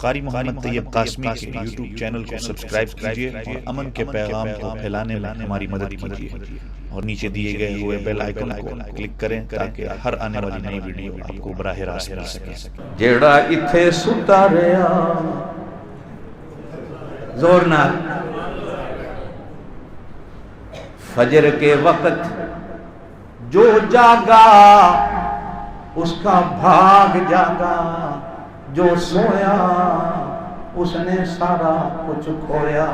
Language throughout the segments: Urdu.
قاری محمد طیب قاسمی کے یوٹیوب چینل کو سبسکرائب کیجئے اور امن کے پیغام کو پھیلانے میں ہماری مدد کیجئے اور نیچے دیے گئے ہوئے بیل آئیکن کو کلک کریں تاکہ ہر آنے والی نئی ویڈیو آپ کو براہ راست مل سکے۔ جیڑا اتھے ستا رہا زور نہ فجر کے وقت جو جاگا اس کا بھاگ جاگا، جو سویا اس نے سارا کچھ کھویا۔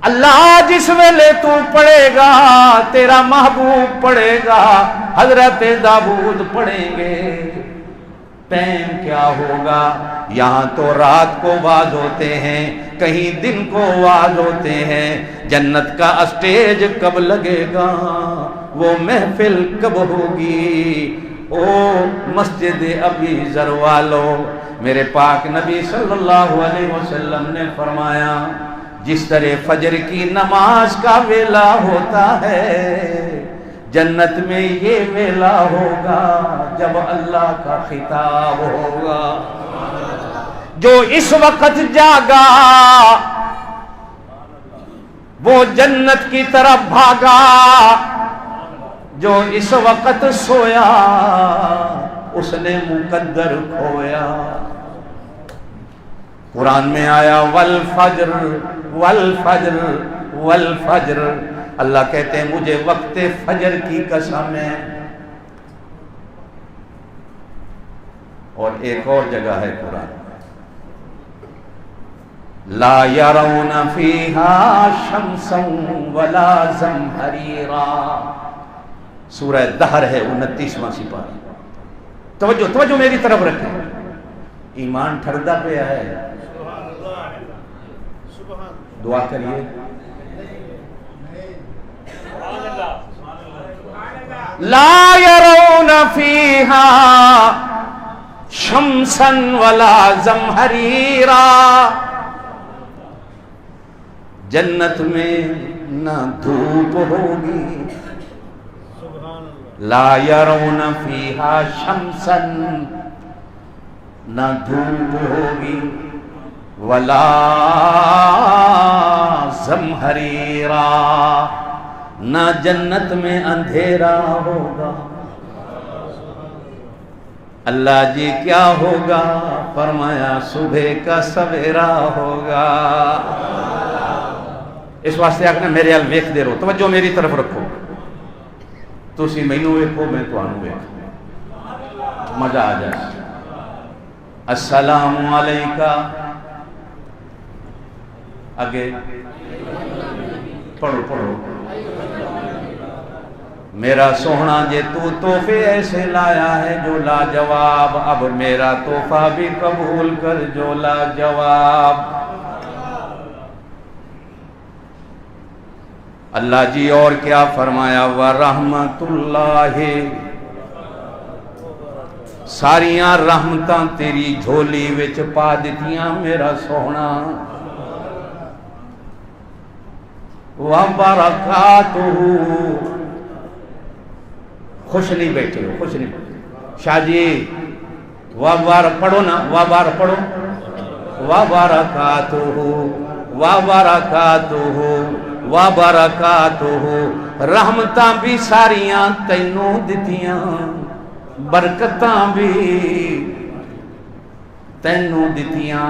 اللہ جس ویلے تو پڑھے گا تیرا محبوب پڑھے گا، حضرت داؤد پڑھیں گے، ٹائم کیا ہوگا؟ یہاں تو رات کو واز ہوتے ہیں، کہیں دن کو واز ہوتے ہیں۔ جنت کا اسٹیج کب لگے گا؟ وہ محفل کب ہوگی؟ او مسجد ابی ذر والو، میرے پاک نبی صلی اللہ علیہ وسلم نے فرمایا جس طرح فجر کی نماز کا ویلا ہوتا ہے، جنت میں یہ ویلا ہوگا جب اللہ کا خطاب ہوگا۔ جو اس وقت جاگا وہ جنت کی طرف بھاگا، جو اس وقت سویا اس نے مقدر کھویا۔ قرآن میں آیا والفجر والفجر والفجر، اللہ کہتے ہیں مجھے وقت فجر کی قسم ہے۔ اور ایک اور جگہ ہے قرآن، لا يرون فيها شمسا ولا زمهريرا، سورہ دہر ہے 29واں سپارہ۔ توجہ میری طرف رکھیں، ایمان ٹھردہ پہ ہے، دعا کریے۔ لا يرون فيها شمسا ولا زمهريرا، جنت میں نہ دھوپ ہوگی، لا يرون فيها شمسا، نہ دھوپ ہوگی، ولا زمہریرا، نہ جنت میں اندھیرا ہوگا۔ اللہ جی کیا ہوگا؟ فرمایا صبح کا سویرا ہوگا۔ اس واسطے آگے میرے حال ویکھ دے رہو، توجہ میری طرف رکھو، تسی مینوں ویکھو میں تانوں ویکھوں، مزہ آ جائے۔ السلام علیکہ، آگے پڑھو پڑھو، میرا سوہنا جے تو تحفے ایسے لایا ہے جو لاجواب، اب میرا تحفہ بھی قبول کر جو لاجواب۔ اللہ جی اور کیا فرمایا؟ وَرَحْمَتُ اللَّهِ، ساریاں رحمتاں تیری جھولی وچ پا دتیاں میرا سوہنا۔ وَبَرَكَاتُهُ، خوش نہیں بیٹھے ہو، خوش نہیں بیٹھے شاہ جی، وابار پڑھو نا، وابار پڑھو، وَبَرَكَاتُهُ وَبَرَكَاتُهُ وَبَرَكَاتُهُ، رحمتاں بھی ساریاں تینوں دتیاں، برکتاں بھی تینوں دتیاں۔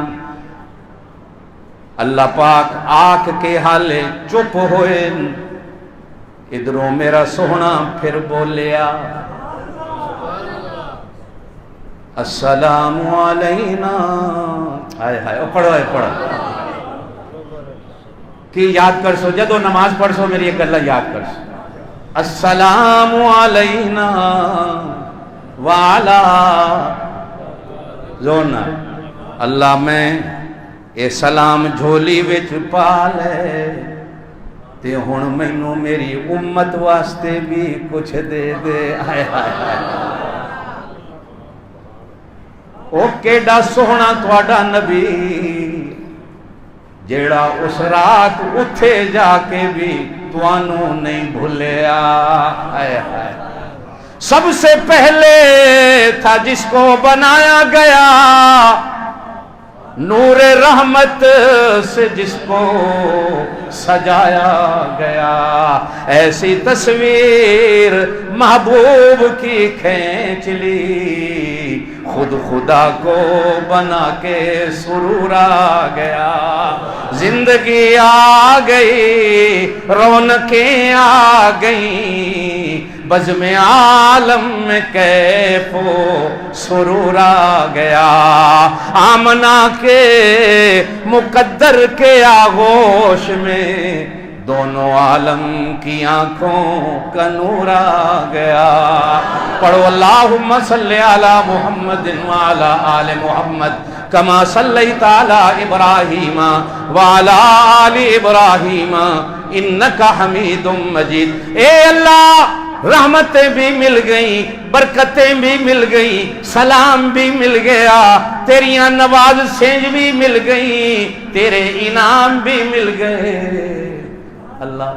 اللہ پاک آنکھ کے حالے چپ ہوئے، ادھروں میرا سوہنا پھر بولیا السلام علینا، ہائے ہائے، پڑھو ہے پڑھو کہ یاد کر سو، جدو نماز پڑھ سو میری ایک اللہ یاد کر سو، السلام علینا وعلا، زورنا اللہ میں اے سلام جھولی وچ پا لے، تے ہن مینوں میری امت واسطے بھی کچھ دے دے۔ آئے آئے آئے، او کیڈا سوہنا تواڈا نبی، جیڑا اس رات اٹھے جا کے بھی توانوں نہیں بھولیا۔ آئے آئے، سب سے پہلے تھا جس کو بنایا گیا، نور رحمت سے جس کو سجایا گیا، ایسی تصویر محبوب کی کھینچ لی، خود خدا کو بنا کے سرور آ گیا، زندگی آ گئی، رونقیں آ گئیں، بزم عالم میں کیف و سرور آ گیا، آمنہ کے مقدر کے آغوش میں دونوں عالم کی آنکھوں کا نور آ گیا۔ پڑھو اللہم صلی علی محمد وعلی آل محمد کما صلیت علی ابراہیم وعلی آل ابراہیم انکا حمید مجید۔ اے اللہ، رحمتیں بھی مل گئیں، برکتیں بھی مل گئیں، سلام بھی مل گیا، تیریاں نوازشیں بھی مل گئیں، تیرے انعام بھی مل گئے۔ اللہ